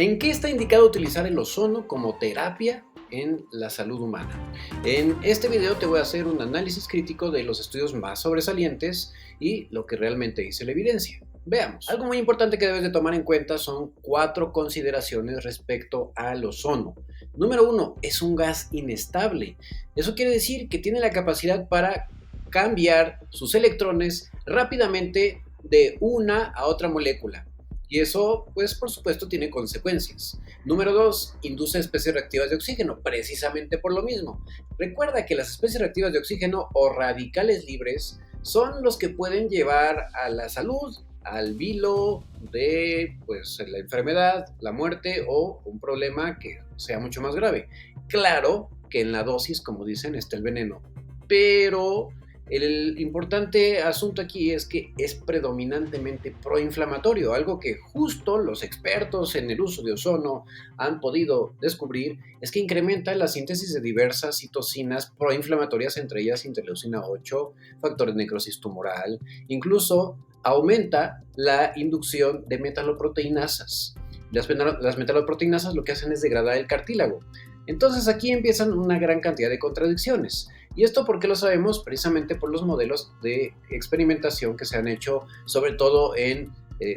¿En qué está indicado utilizar el ozono como terapia en la salud humana? En este video te voy a hacer un análisis crítico de los estudios más sobresalientes y lo que realmente dice la evidencia. Veamos. Algo muy importante que debes de tomar en cuenta son 4 consideraciones respecto al ozono. Número 1, es un gas inestable. Eso quiere decir que tiene la capacidad para cambiar sus electrones rápidamente de una a otra molécula. Y eso, pues, por supuesto, tiene consecuencias. Número 2, induce especies reactivas de oxígeno, precisamente por lo mismo. Recuerda que las especies reactivas de oxígeno o radicales libres son los que pueden llevar a la salud, al vilo de pues, la enfermedad, la muerte o un problema que sea mucho más grave. Claro que en la dosis, como dicen, está el veneno, pero el importante asunto aquí es que es predominantemente proinflamatorio, algo que justo los expertos en el uso de ozono han podido descubrir, es que incrementa la síntesis de diversas citocinas proinflamatorias, entre ellas interleucina 8, factor de necrosis tumoral, incluso aumenta la inducción de metaloproteinasas. Las metaloproteinasas lo que hacen es degradar el cartílago. Entonces aquí empiezan una gran cantidad de contradicciones. ¿Y esto por qué lo sabemos? Precisamente por los modelos de experimentación que se han hecho, sobre todo en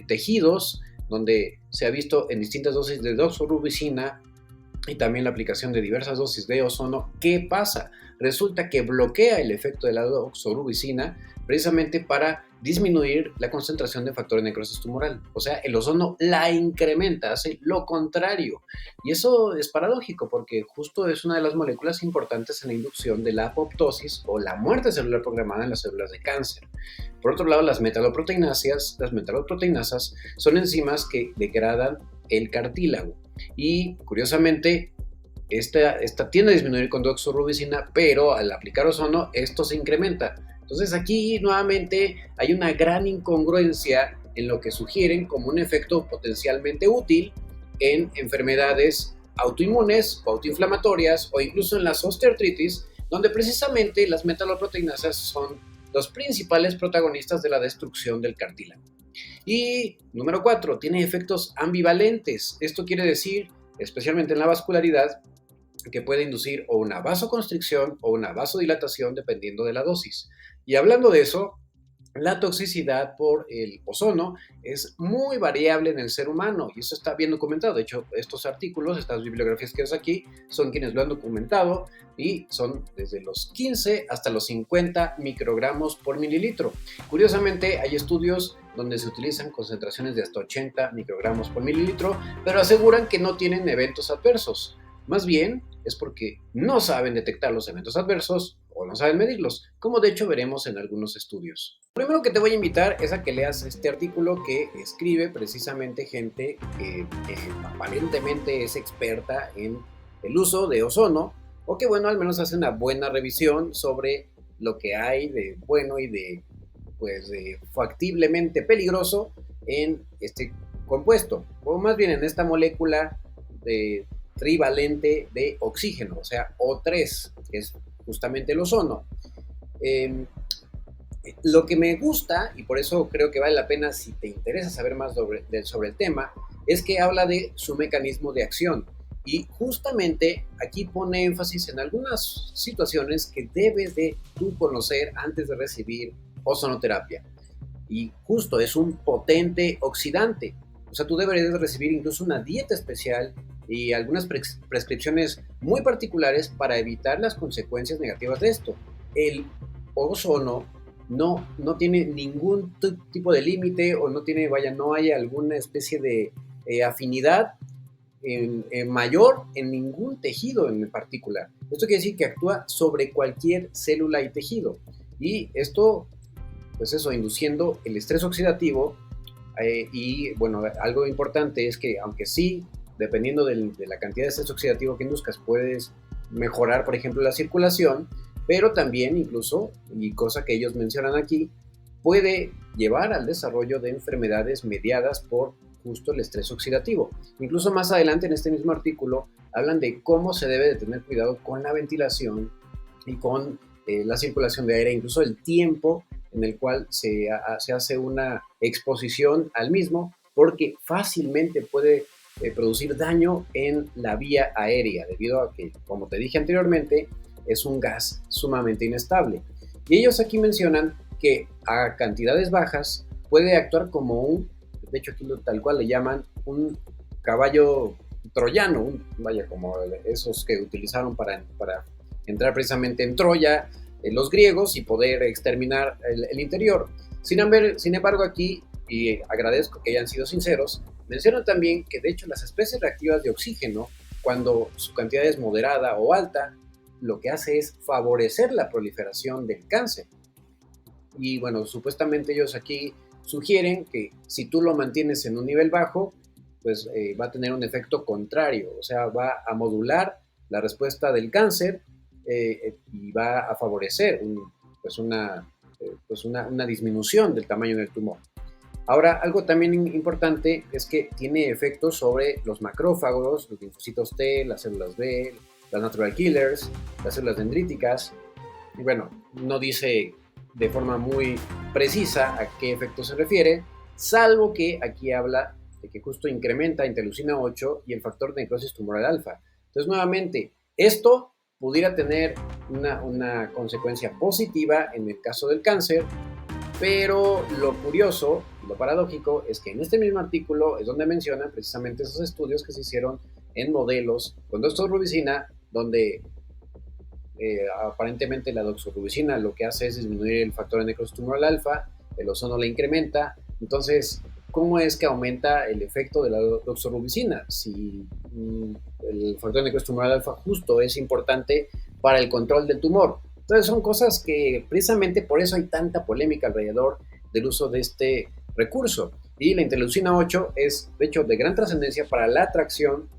tejidos, donde se ha visto en distintas dosis de doxorubicina y también la aplicación de diversas dosis de ozono. ¿Qué pasa? Resulta que bloquea el efecto de la doxorubicina precisamente para disminuir la concentración de factor de necrosis tumoral. O sea, el ozono la incrementa, hace lo contrario. Y eso es paradójico porque justo es una de las moléculas importantes en la inducción de la apoptosis o la muerte celular programada en las células de cáncer. Por otro lado, las metaloproteinasas son enzimas que degradan el cartílago. Y curiosamente, esta tiende a disminuir con doxorubicina, pero al aplicar ozono, esto se incrementa. Entonces aquí nuevamente hay una gran incongruencia en lo que sugieren como un efecto potencialmente útil en enfermedades autoinmunes o autoinflamatorias o incluso en las osteoartritis, donde precisamente las metaloproteinasas son los principales protagonistas de la destrucción del cartílago. Y número 4, tiene efectos ambivalentes. Esto quiere decir, especialmente en la vascularidad, que puede inducir o una vasoconstricción o una vasodilatación dependiendo de la dosis. Y hablando de eso, la toxicidad por el ozono es muy variable en el ser humano y eso está bien documentado. De hecho, estos artículos, estas bibliografías que ves aquí, son quienes lo han documentado y son desde los 15 hasta los 50 microgramos por mililitro. Curiosamente, hay estudios donde se utilizan concentraciones de hasta 80 microgramos por mililitro, pero aseguran que no tienen eventos adversos. Más bien, es porque no saben detectar los eventos adversos o no saben medirlos, como de hecho veremos en algunos estudios. Lo primero que te voy a invitar es a que leas este artículo que escribe precisamente gente que aparentemente es experta en el uso de ozono, o que bueno, al menos hace una buena revisión sobre lo que hay de bueno y de factiblemente peligroso en este compuesto, o más bien en esta molécula de trivalente de oxígeno, o sea, O3, que es justamente el ozono. Lo que me gusta, y por eso creo que vale la pena si te interesa saber más sobre el tema, es que habla de su mecanismo de acción. Y justamente aquí pone énfasis en algunas situaciones que debes de tú conocer antes de recibir ozonoterapia. Y justo es un potente oxidante. O sea, tú deberías de recibir incluso una dieta especial y algunas prescripciones muy particulares para evitar las consecuencias negativas de esto. El ozono no tiene ningún tipo de límite o no hay alguna especie de afinidad mayor en ningún tejido en particular. Esto quiere decir que actúa sobre cualquier célula y tejido. Y esto, pues eso, induciendo el estrés oxidativo. Y bueno, algo importante es que aunque sí, dependiendo de la cantidad de estrés oxidativo que induzcas, puedes mejorar, por ejemplo, la circulación, pero también incluso, y cosa que ellos mencionan aquí, puede llevar al desarrollo de enfermedades mediadas por justo el estrés oxidativo. Incluso más adelante en este mismo artículo hablan de cómo se debe de tener cuidado con la ventilación y con la circulación de aire, incluso el tiempo en el cual se hace una exposición al mismo, porque fácilmente puede producir daño en la vía aérea, debido a que, como te dije anteriormente, es un gas sumamente inestable. Y ellos aquí mencionan que a cantidades bajas puede actuar como de hecho aquí tal cual le llaman un caballo troyano, vaya, como esos que utilizaron para entrar precisamente en Troya los griegos y poder exterminar el interior. Sin embargo, aquí, y agradezco que hayan sido sinceros, mencionan también que de hecho las especies reactivas de oxígeno, cuando su cantidad es moderada o alta, lo que hace es favorecer la proliferación del cáncer. Y bueno, supuestamente ellos aquí sugieren que si tú lo mantienes en un nivel bajo, pues va a tener un efecto contrario, o sea, va a modular la respuesta del cáncer y va a favorecer una disminución del tamaño del tumor. Ahora, algo también importante es que tiene efectos sobre los macrófagos, los linfocitos T, las células B, las natural killers, las células dendríticas. Y bueno, no dice de forma muy precisa a qué efecto se refiere, salvo que aquí habla de que justo incrementa interleucina 8 y el factor de necrosis tumoral alfa. Entonces, nuevamente, esto pudiera tener una consecuencia positiva en el caso del cáncer, pero lo curioso y lo paradójico es que en este mismo artículo es donde mencionan precisamente esos estudios que se hicieron en modelos con doxorubicina, donde aparentemente la doxorubicina lo que hace es disminuir el factor de necrosis tumoral alfa, el ozono la incrementa. Entonces, ¿cómo es que aumenta el efecto de la doxorubicina? Si el factor de necrosis tumoral alfa justo es importante para el control del tumor. Entonces son cosas que precisamente por eso hay tanta polémica alrededor del uso de este recurso. Y la interleucina 8 es, de hecho, de gran trascendencia para la atracción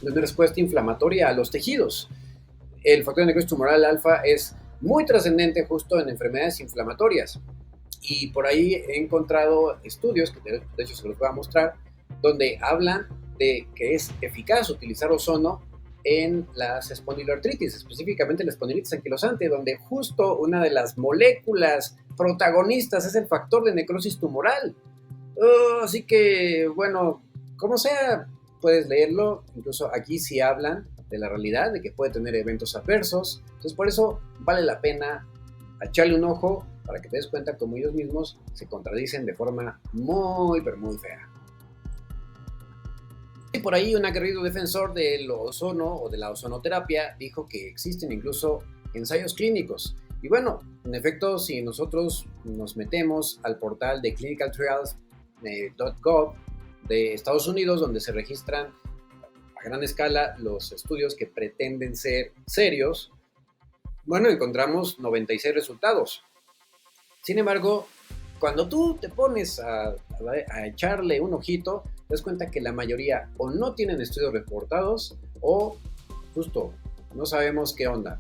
de una respuesta inflamatoria a los tejidos. El factor de necrosis tumoral alfa es muy trascendente justo en enfermedades inflamatorias. Y por ahí he encontrado estudios, que de hecho se los voy a mostrar, donde hablan de que es eficaz utilizar ozono en las espondiloartritis, específicamente la espondilitis anquilosante, donde justo una de las moléculas protagonistas es el factor de necrosis tumoral. Así que, bueno, como sea, puedes leerlo. Incluso aquí sí hablan de la realidad, de que puede tener eventos adversos. Entonces, por eso vale la pena echarle un ojo para que te des cuenta cómo ellos mismos se contradicen de forma muy, pero muy fea. Y por ahí un aguerrido defensor del ozono o de la ozonoterapia dijo que existen incluso ensayos clínicos. Y bueno, en efecto, si nosotros nos metemos al portal de clinicaltrials.gov de Estados Unidos, donde se registran a gran escala los estudios que pretenden ser serios, bueno, encontramos 96 resultados. Sin embargo, cuando tú te pones a echarle un ojito, te das cuenta que la mayoría o no tienen estudios reportados o justo no sabemos qué onda.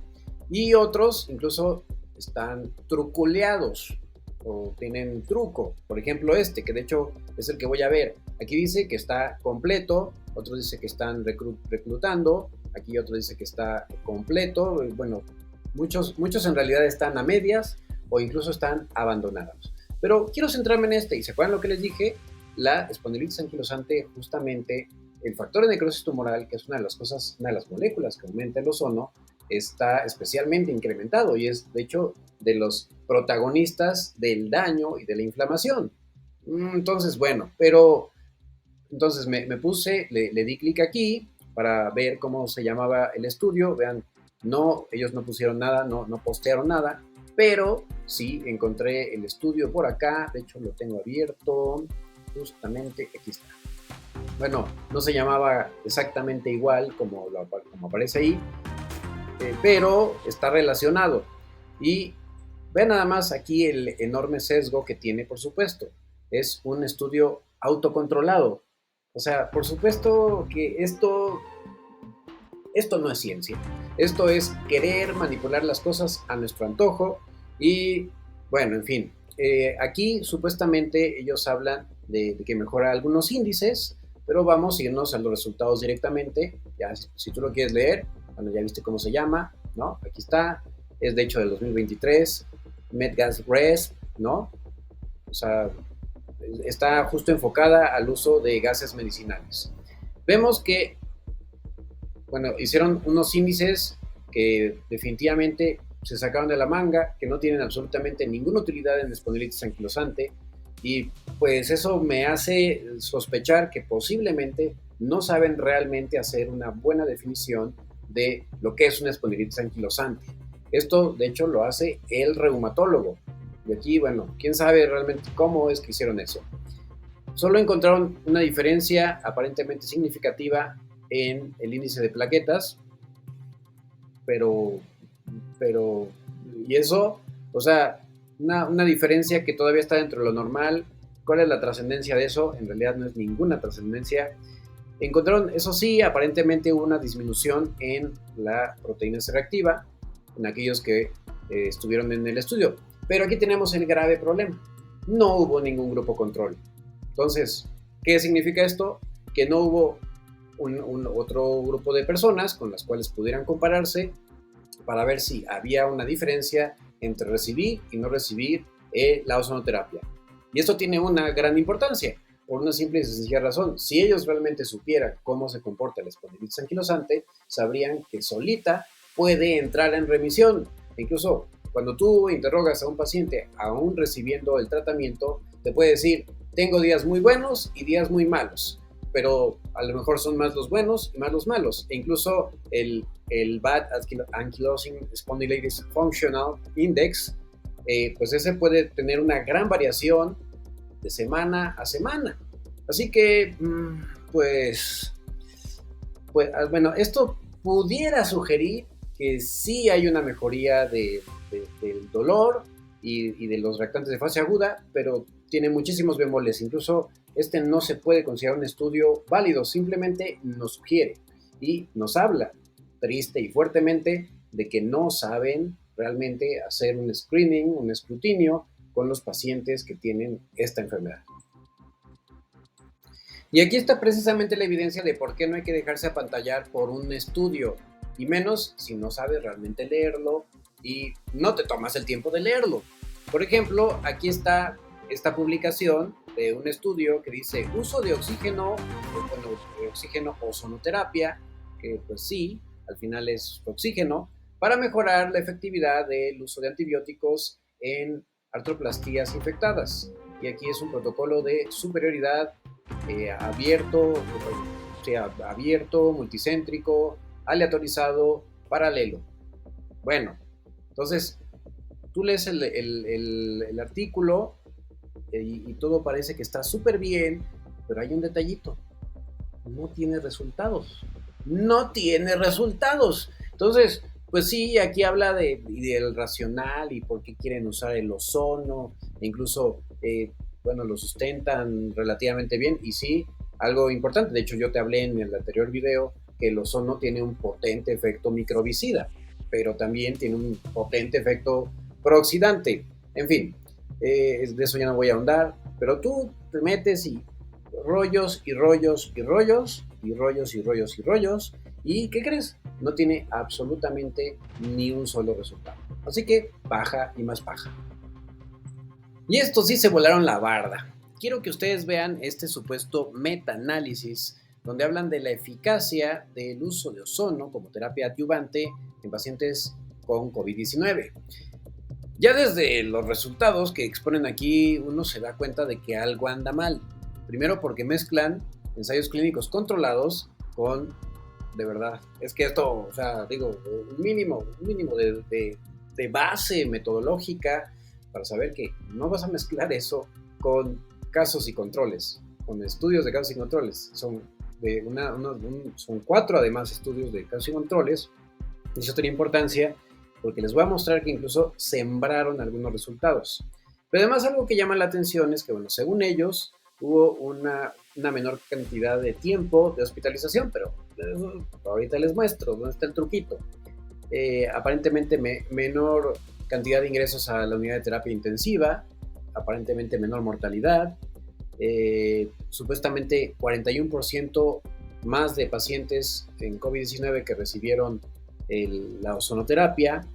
Y otros incluso están truculeados o tienen truco. Por ejemplo, este, que de hecho es el que voy a ver. Aquí dice que está completo, otro dice que están reclutando, aquí otro dice que está completo. Bueno, muchos en realidad están a medias o incluso están abandonados. Pero quiero centrarme en este, y se acuerdan lo que les dije, la espondilitis anquilosante, justamente el factor de necrosis tumoral, que es una de las moléculas que aumenta el ozono, está especialmente incrementado y es de hecho de los protagonistas del daño y de la inflamación. Entonces, bueno, pero entonces me puse, le di clic aquí para ver cómo se llamaba el estudio. Vean, no, ellos no pusieron nada, no postearon nada, pero sí encontré el estudio por acá. De hecho, lo tengo abierto, justamente aquí está. Bueno, no se llamaba exactamente igual como aparece ahí, pero está relacionado. Y vean nada más aquí el enorme sesgo que tiene, por supuesto. Es un estudio autocontrolado. O sea, por supuesto que esto no es ciencia. Esto es querer manipular las cosas a nuestro antojo. Y bueno, en fin. Aquí supuestamente ellos hablan de que mejora algunos índices, pero vamos a irnos a los resultados directamente. Ya, si tú lo quieres leer, bueno, ya viste cómo se llama, ¿no? Aquí está. Es de hecho del 2023. Medgas Resp, ¿no? O sea, está justo enfocada al uso de gases medicinales. vemos que, bueno, hicieron unos índices que definitivamente se sacaron de la manga, que no tienen absolutamente ninguna utilidad en espondilitis anquilosante, y pues eso me hace sospechar que posiblemente no saben realmente hacer una buena definición de lo que es una espondilitis anquilosante. Esto, de hecho, lo hace el reumatólogo. Y aquí, bueno, quién sabe realmente cómo es que hicieron eso. Solo encontraron una diferencia aparentemente significativa en el índice de plaquetas, pero, y eso, o sea, una diferencia que todavía está dentro de lo normal. ¿Cuál es la trascendencia de eso? En realidad no es ninguna trascendencia. Encontraron, eso sí, aparentemente hubo una disminución en la proteína C reactiva en aquellos que estuvieron en el estudio. Pero aquí tenemos el grave problema. No hubo ningún grupo control. Entonces, ¿qué significa esto? Que no hubo otro grupo de personas con las cuales pudieran compararse para ver si había una diferencia entre recibir y no recibir la ozonoterapia. Y esto tiene una gran importancia, por una simple y sencilla razón. Si ellos realmente supieran cómo se comporta la espondilitis anquilosante, sabrían que solita puede entrar en remisión. Incluso cuando tú interrogas a un paciente aún recibiendo el tratamiento, te puede decir, tengo días muy buenos y días muy malos, pero a lo mejor son más los buenos y más los malos. E incluso el Bad Ankylosing Spondylitis Functional Index, pues ese puede tener una gran variación de semana a semana. Así que, pues bueno, esto pudiera sugerir que sí hay una mejoría del dolor y de los reactantes de fase aguda, pero tiene muchísimos bemoles. Incluso este no se puede considerar un estudio válido, simplemente nos sugiere y nos habla triste y fuertemente de que no saben realmente hacer un screening, un escrutinio con los pacientes que tienen esta enfermedad. Y aquí está precisamente la evidencia de por qué no hay que dejarse apantallar por un estudio, y menos si no sabes realmente leerlo y no te tomas el tiempo de leerlo. Por ejemplo, aquí está esta publicación de un estudio que dice uso de oxígeno, bueno, de oxígeno ozonoterapia, que pues sí, al final es oxígeno, para mejorar la efectividad del uso de antibióticos en artroplastías infectadas. Y aquí es un protocolo de superioridad abierto, o sea, abierto, multicéntrico, aleatorizado, paralelo. Bueno, entonces tú lees el artículo y todo parece que está súper bien, pero hay un detallito. No tiene resultados. No tiene resultados. Entonces, pues sí, aquí habla del racional y por qué quieren usar el ozono, e incluso, bueno, lo sustentan relativamente bien. Y sí, algo importante, de hecho yo te hablé en el anterior video que el ozono tiene un potente efecto microbicida, pero también tiene un potente efecto prooxidante. En fin, de eso ya no voy a ahondar, pero tú te metes y rollos y rollos y rollos y rollos y rollos y rollos, y ¿qué crees? No tiene absolutamente ni un solo resultado. Así que paja y más paja. Y estos sí se volaron la barda. Quiero que ustedes vean este supuesto metaanálisis donde hablan de la eficacia del uso de ozono como terapia adyuvante en pacientes con COVID-19. Ya desde los resultados que exponen aquí, uno se da cuenta de que algo anda mal. Primero porque mezclan ensayos clínicos controlados con, de verdad, es que esto, o sea, digo, un mínimo de base metodológica para saber que no vas a mezclar eso con casos y controles, con estudios de casos y controles. Son 4 además estudios de casos y controles, y eso tiene importancia porque les voy a mostrar que incluso sembraron algunos resultados. Pero además algo que llama la atención es que, bueno, según ellos, hubo una menor cantidad de tiempo de hospitalización, pero ahorita les muestro dónde está el truquito. Aparentemente menor cantidad de ingresos a la unidad de terapia intensiva, aparentemente menor mortalidad, supuestamente 41% más de pacientes en COVID-19 que recibieron la ozonoterapia,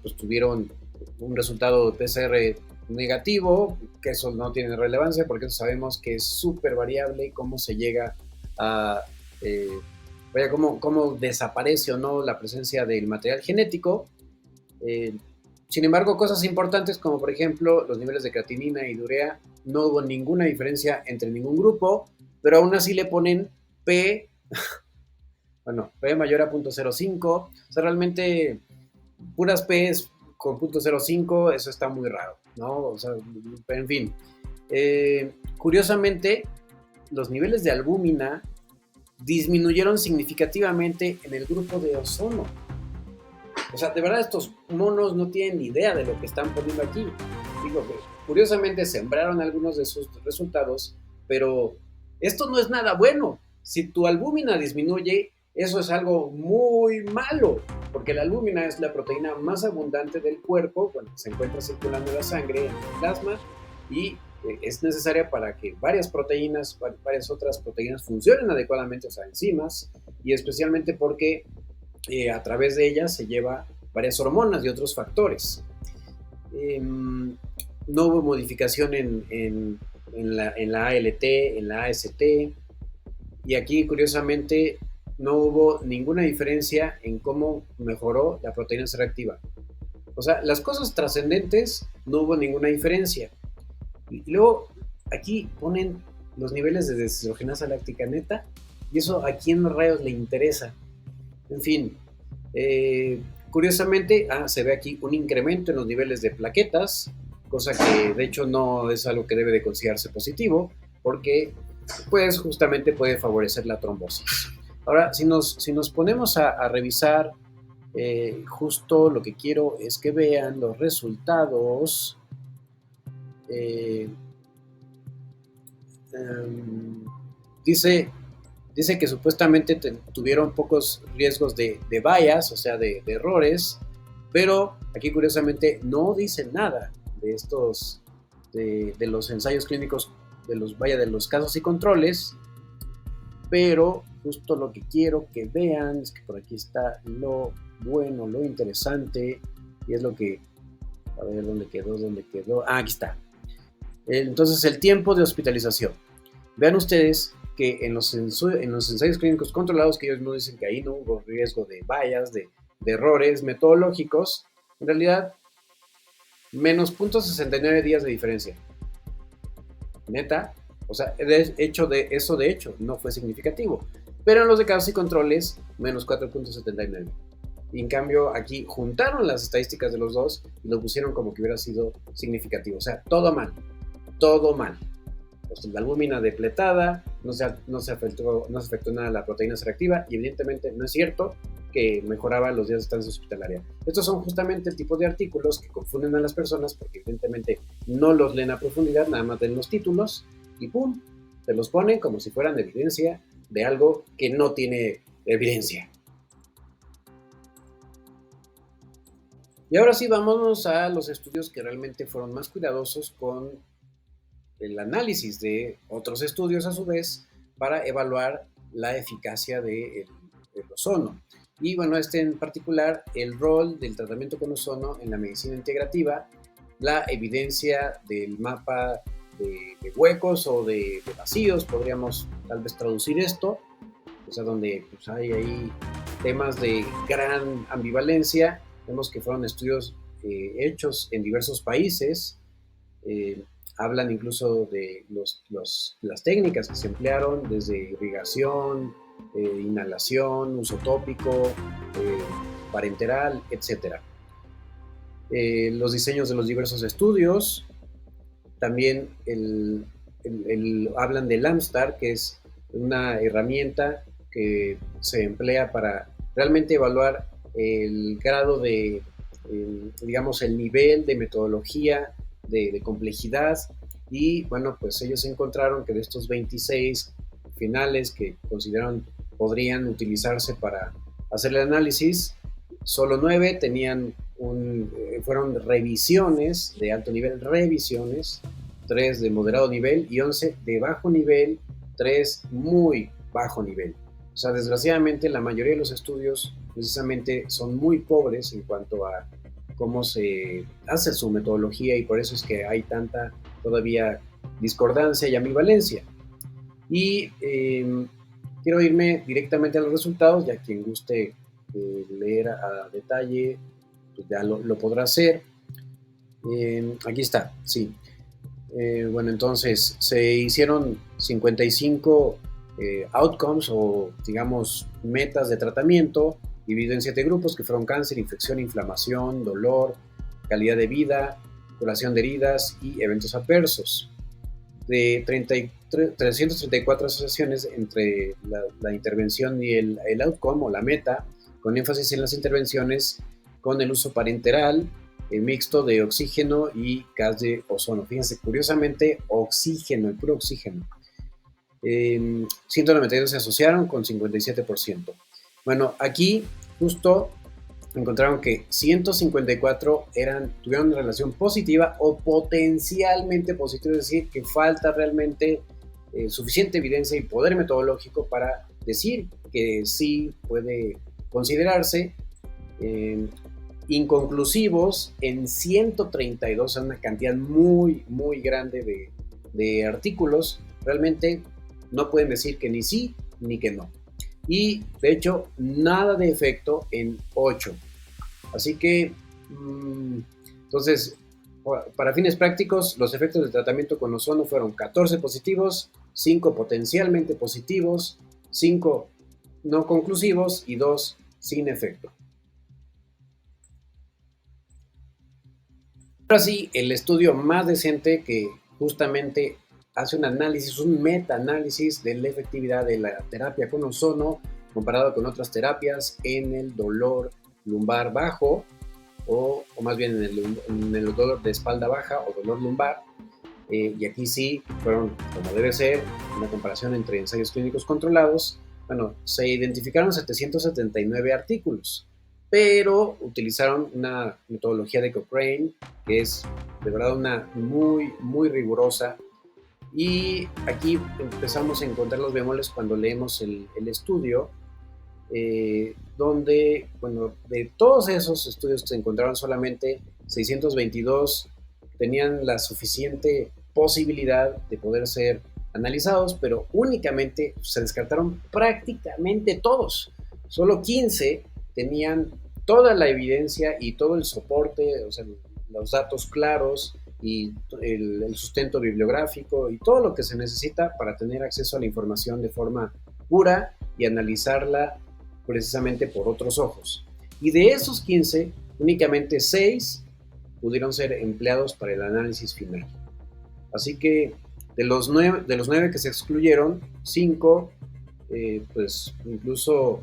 pues tuvieron un resultado de PCR negativo, que eso no tiene relevancia porque sabemos que es súper variable cómo se llega a vaya, cómo desaparece o no la presencia del material genético. Sin embargo, cosas importantes como por ejemplo los niveles de creatinina y de urea, no hubo ninguna diferencia entre ningún grupo, pero aún así le ponen P, bueno, P mayor a 0.05, o sea, realmente puras P's con 0.05, eso está muy raro, ¿no? O sea, en fin. Curiosamente, los niveles de albúmina disminuyeron significativamente en el grupo de ozono. O sea, de verdad estos monos no tienen ni idea de lo que están poniendo aquí. Digo que curiosamente sembraron algunos de sus resultados, pero esto no es nada bueno. Si tu albúmina disminuye, eso es algo muy malo, porque la albúmina es la proteína más abundante del cuerpo, bueno, se encuentra circulando en la sangre, en el plasma, y es necesaria para que varias proteínas, varias otras proteínas funcionen adecuadamente, o sea, enzimas, y especialmente porque a través de ellas se lleva varias hormonas y otros factores. No hubo modificación en la ALT, en la AST, y aquí curiosamente no hubo ninguna diferencia en cómo mejoró la proteína C reactiva. O sea, las cosas trascendentes no hubo ninguna diferencia. Y luego aquí ponen los niveles de deshidrogenasa láctica neta, y eso a quién rayos le interesa. En fin, curiosamente, se ve aquí un incremento en los niveles de plaquetas, cosa que de hecho no es algo que debe de considerarse positivo, porque pues justamente puede favorecer la trombosis. Ahora, si nos ponemos a revisar, justo lo que quiero es que vean los resultados. Dice que supuestamente tuvieron pocos riesgos de bias, o sea, de errores, pero aquí curiosamente no dice nada de estos, de los ensayos clínicos, de los casos y controles, pero justo lo que quiero que vean es que por aquí está lo bueno, lo interesante, y es lo que, a ver, ¿dónde quedó? Aquí está. Entonces, el tiempo de hospitalización. Vean ustedes que en los ensayos clínicos controlados, que ellos no dicen que ahí no hubo riesgo de bias, de errores metodológicos, en realidad, menos 0.69 días de diferencia. Neta, o sea, de hecho, no fue significativo. Pero en los de casos y controles, menos 4.79. Y en cambio, aquí juntaron las estadísticas de los dos y lo pusieron como que hubiera sido significativo. O sea, todo mal. Todo mal. O sea, la albúmina depletada, no se afectó nada la proteína C reactiva, y evidentemente no es cierto que mejoraba los días de estancia hospitalaria. Estos son justamente el tipo de artículos que confunden a las personas porque evidentemente no los leen a profundidad, nada más leen los títulos y ¡pum! Se los ponen como si fueran evidencia de algo que no tiene evidencia. Y ahora sí, vámonos a los estudios que realmente fueron más cuidadosos con el análisis de otros estudios a su vez para evaluar la eficacia del ozono. Y bueno, en particular, el rol del tratamiento con ozono en la medicina integrativa, la evidencia del mapa de huecos o de vacíos, podríamos tal vez traducir esto, o sea, donde pues, hay ahí temas de gran ambivalencia. Vemos que fueron estudios hechos en diversos países, hablan incluso de las técnicas que se emplearon, desde irrigación, inhalación, uso tópico, parenteral, etc. Los diseños de los diversos estudios, también hablan del AMSTAR, que es una herramienta que se emplea para realmente evaluar el grado de, digamos, el nivel de metodología, de complejidad, y bueno, pues ellos encontraron que de estos 26 finales que consideraron podrían utilizarse para hacer el análisis, solo 9 fueron revisiones de alto nivel, 3 de moderado nivel y 11 de bajo nivel, 3 muy bajo nivel. O sea, desgraciadamente la mayoría de los estudios precisamente son muy pobres en cuanto a cómo se hace su metodología, y por eso es que hay tanta todavía discordancia y ambivalencia. Y quiero irme directamente a los resultados, ya quien guste leer a detalle, pues ya lo podrá hacer. Aquí está, sí. Bueno, entonces se hicieron 55 outcomes o digamos metas de tratamiento dividido en 7 grupos que fueron cáncer, infección, inflamación, dolor, calidad de vida, curación de heridas y eventos adversos. De 334 asociaciones entre la intervención y el outcome o la meta, con énfasis en las intervenciones con el uso parenteral, mixto de oxígeno y gas de ozono. Fíjense, curiosamente, oxígeno, el puro oxígeno. 192 se asociaron con 57%. Bueno, aquí justo encontraron que 154 tuvieron una relación positiva o potencialmente positiva, es decir, que falta realmente suficiente evidencia y poder metodológico para decir que sí puede considerarse. eh, Inconclusivos en 132, una cantidad muy, muy grande de artículos. Realmente no pueden decir que ni sí ni que no. Y de hecho, nada de efecto en 8. Así que, entonces, para fines prácticos, los efectos del tratamiento con ozono fueron 14 positivos, 5 potencialmente positivos, 5 no conclusivos y 2 sin efecto. Ahora sí, el estudio más decente que justamente hace un análisis, un meta-análisis de la efectividad de la terapia con ozono comparado con otras terapias en el dolor lumbar bajo o más bien en el dolor de espalda baja o dolor lumbar. Y aquí sí fueron, como debe ser, una comparación entre ensayos clínicos controlados. Bueno, se identificaron 779 artículos, pero utilizaron una metodología de Cochrane, que es de verdad una muy, muy rigurosa. Y aquí empezamos a encontrar los bemoles cuando leemos el estudio, donde, bueno, de todos esos estudios se encontraron solamente 622 tenían la suficiente posibilidad de poder ser analizados, pero únicamente se descartaron prácticamente todos. Solo 15 tenían toda la evidencia y todo el soporte, o sea, los datos claros y el sustento bibliográfico y todo lo que se necesita para tener acceso a la información de forma pura y analizarla precisamente por otros ojos. Y de esos 15, únicamente 6 pudieron ser empleados para el análisis final. Así que de los 9 que se excluyeron, 5, pues incluso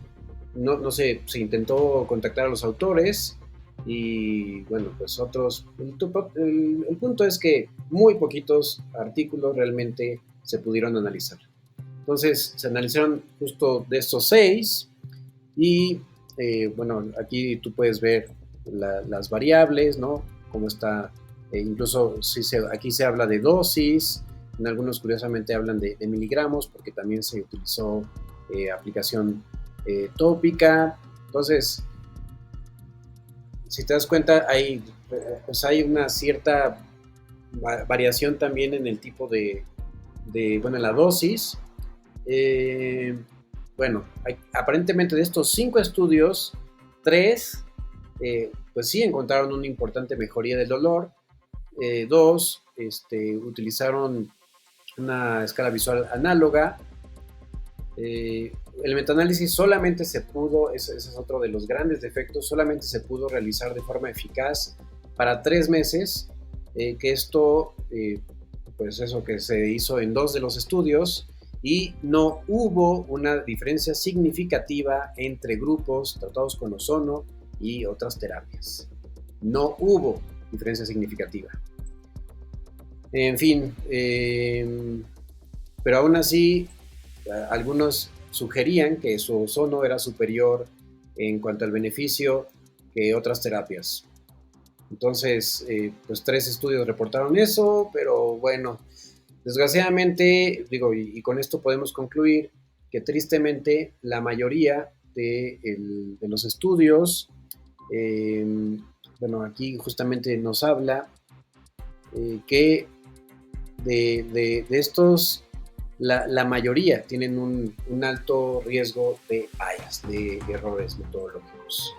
no se intentó contactar a los autores y bueno, pues otros, el punto es que muy poquitos artículos realmente se pudieron analizar. Entonces se analizaron justo de estos 6 y bueno, aquí tú puedes ver las variables, ¿no? Cómo está, incluso aquí se habla de dosis, en algunos curiosamente hablan de miligramos, porque también se utilizó aplicación tópica. Entonces, si te das cuenta, pues hay una cierta variación también en el tipo bueno, en la dosis. Bueno, aparentemente de estos 5 estudios, 3, pues sí encontraron una importante mejoría del dolor. 2, utilizaron una escala visual análoga. El metaanálisis solamente se pudo, ese es otro de los grandes defectos, solamente se pudo realizar de forma eficaz para 3 meses, que esto, pues eso que se hizo en 2 de los estudios, y no hubo una diferencia significativa entre grupos tratados con ozono y otras terapias. No hubo diferencia significativa. En fin, pero aún así, algunos sugerían que su ozono era superior en cuanto al beneficio que otras terapias. Entonces, pues 3 estudios reportaron eso, pero bueno, desgraciadamente, digo, y con esto podemos concluir que tristemente la mayoría de los estudios, bueno, aquí justamente nos habla que de estos, la mayoría tienen un alto riesgo de bias, de errores metodológicos.